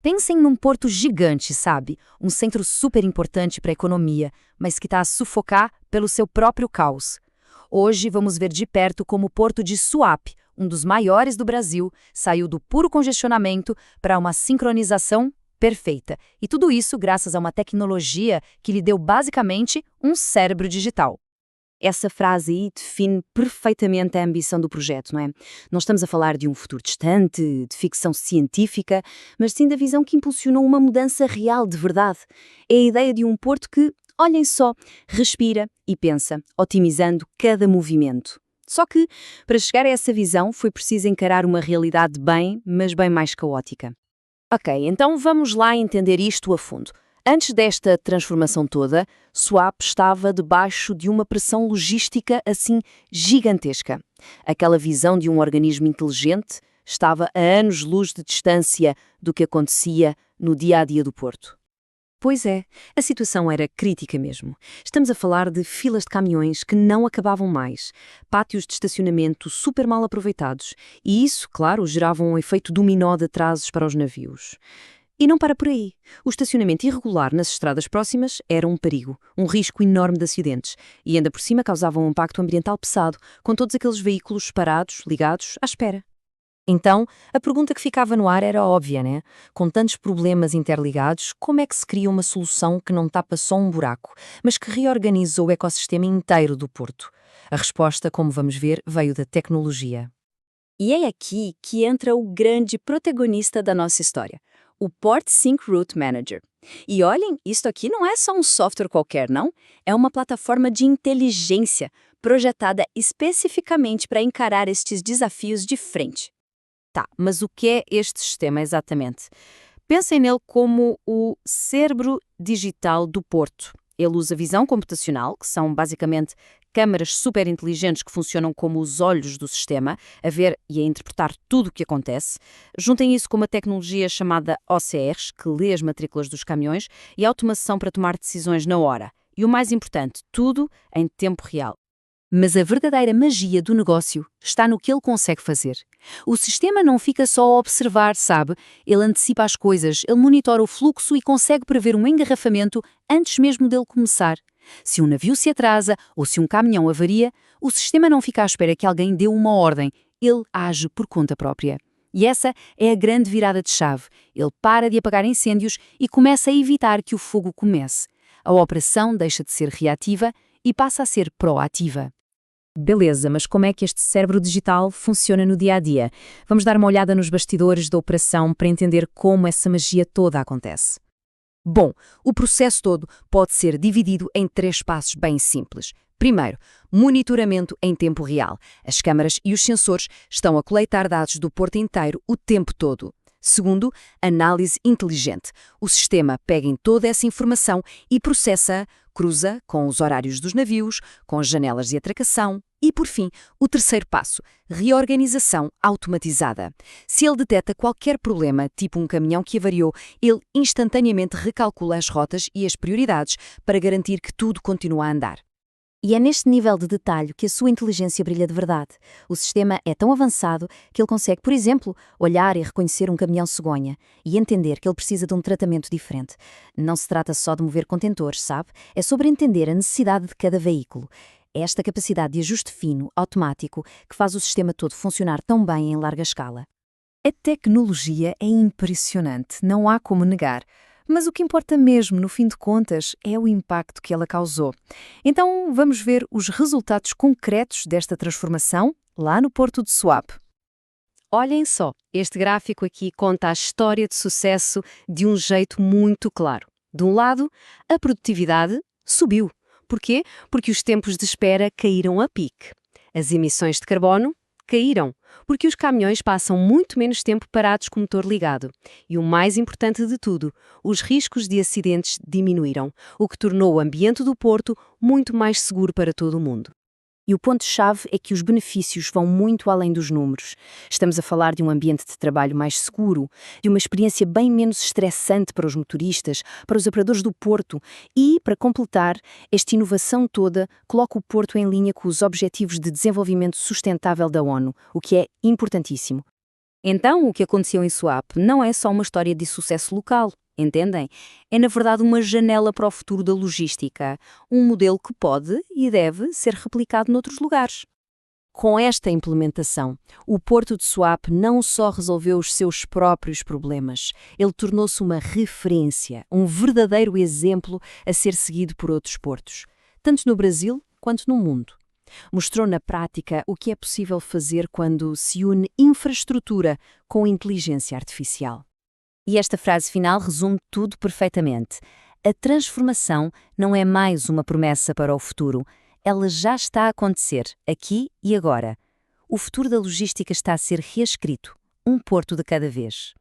Pensem num porto gigante, sabe? Um centro super importante para a economia, mas que está a sufocar pelo seu próprio caos. Hoje vamos ver de perto como o porto de Suape, um dos maiores do Brasil, saiu do puro congestionamento para uma sincronização perfeita. E tudo isso graças a uma tecnologia que lhe deu basicamente um cérebro digital. Essa frase aí define perfeitamente a ambição do projeto, não é? Não estamos a falar de um futuro distante, de ficção científica, mas sim da visão que impulsionou uma mudança real de verdade. É a ideia de um porto que, olhem só, respira e pensa, otimizando cada movimento. Só que, para chegar a essa visão, foi preciso encarar uma realidade bem, mas bem mais caótica. Ok, então vamos lá entender isto a fundo. Antes desta transformação toda, Suape estava debaixo de uma pressão logística assim gigantesca. Aquela visão de um organismo inteligente estava a anos-luz de distância do que acontecia no dia-a-dia do Porto. Pois é, a situação era crítica mesmo. Estamos a falar de filas de caminhões que não acabavam mais, pátios de estacionamento super mal aproveitados, e isso, claro, gerava um efeito dominó de atrasos para os navios. E não para por aí. O estacionamento irregular nas estradas próximas era um perigo, um risco enorme de acidentes, e ainda por cima causava um impacto ambiental pesado, com todos aqueles veículos parados, ligados, à espera. Então, a pergunta que ficava no ar era óbvia, né? Com tantos problemas interligados, como é que se cria uma solução que não tapa só um buraco, mas que reorganiza o ecossistema inteiro do Porto? A resposta, como vamos ver, veio da tecnologia. E é aqui que entra o grande protagonista da nossa história, o Port Sync Route Manager. E olhem, isto aqui não é só um software qualquer, não? É uma plataforma de inteligência projetada especificamente para encarar estes desafios de frente. Tá, mas o que é este sistema exatamente? Pensem nele como o cérebro digital do Porto. Ele usa visão computacional, que são basicamente câmaras super inteligentes que funcionam como os olhos do sistema, a ver e a interpretar tudo o que acontece. Juntem isso com uma tecnologia chamada OCRs, que lê as matrículas dos caminhões, e automação para tomar decisões na hora. E o mais importante, tudo em tempo real. Mas a verdadeira magia do negócio está no que ele consegue fazer. O sistema não fica só a observar, sabe? Ele antecipa as coisas, ele monitora o fluxo e consegue prever um engarrafamento antes mesmo dele começar. Se um navio se atrasa ou se um caminhão avaria, o sistema não fica à espera que alguém dê uma ordem, ele age por conta própria. E essa é a grande virada de chave. Ele para de apagar incêndios e começa a evitar que o fogo comece. A operação deixa de ser reativa e passa a ser proativa. Beleza, mas como é que este cérebro digital funciona no dia-a-dia? Vamos dar uma olhada nos bastidores da operação para entender como essa magia toda acontece. Bom, o processo todo pode ser dividido em 3 passos bem simples. Primeiro, monitoramento em tempo real. As câmaras e os sensores estão a coletar dados do porto inteiro o tempo todo. Segundo, análise inteligente. O sistema pega em toda essa informação e processa-a, cruza com os horários dos navios, com as janelas de atracação e, por fim, o terceiro passo, reorganização automatizada. Se ele detecta qualquer problema, tipo um caminhão que avariou, ele instantaneamente recalcula as rotas e as prioridades para garantir que tudo continua a andar. E é neste nível de detalhe que a sua inteligência brilha de verdade. O sistema é tão avançado que ele consegue, por exemplo, olhar e reconhecer um caminhão cegonha e entender que ele precisa de um tratamento diferente. Não se trata só de mover contentores, sabe? É sobre entender a necessidade de cada veículo. É esta capacidade de ajuste fino, automático, que faz o sistema todo funcionar tão bem em larga escala. A tecnologia é impressionante, não há como negar. Mas o que importa mesmo, no fim de contas, é o impacto que ela causou. Então, vamos ver os resultados concretos desta transformação lá no Porto de Suape. Olhem só, este gráfico aqui conta a história de sucesso de um jeito muito claro. De um lado, a produtividade subiu. Porquê? Porque os tempos de espera caíram a pique. As emissões de carbono caíram, porque os caminhões passam muito menos tempo parados com o motor ligado. E o mais importante de tudo, os riscos de acidentes diminuíram, o que tornou o ambiente do porto muito mais seguro para todo o mundo. E o ponto-chave é que os benefícios vão muito além dos números. Estamos a falar de um ambiente de trabalho mais seguro, de uma experiência bem menos estressante para os motoristas, para os operadores do porto e, para completar, esta inovação toda coloca o porto em linha com os Objetivos de Desenvolvimento Sustentável da ONU, o que é importantíssimo. Então, o que aconteceu em Swap não é só uma história de sucesso local, entendem? É, na verdade, uma janela para o futuro da logística, um modelo que pode e deve ser replicado noutros lugares. Com esta implementação, o Porto de Suape não só resolveu os seus próprios problemas, ele tornou-se uma referência, um verdadeiro exemplo a ser seguido por outros portos, tanto no Brasil quanto no mundo. Mostrou na prática o que é possível fazer quando se une infraestrutura com inteligência artificial. E esta frase final resume tudo perfeitamente. A transformação não é mais uma promessa para o futuro. Ela já está a acontecer, aqui e agora. O futuro da logística está a ser reescrito, um porto de cada vez.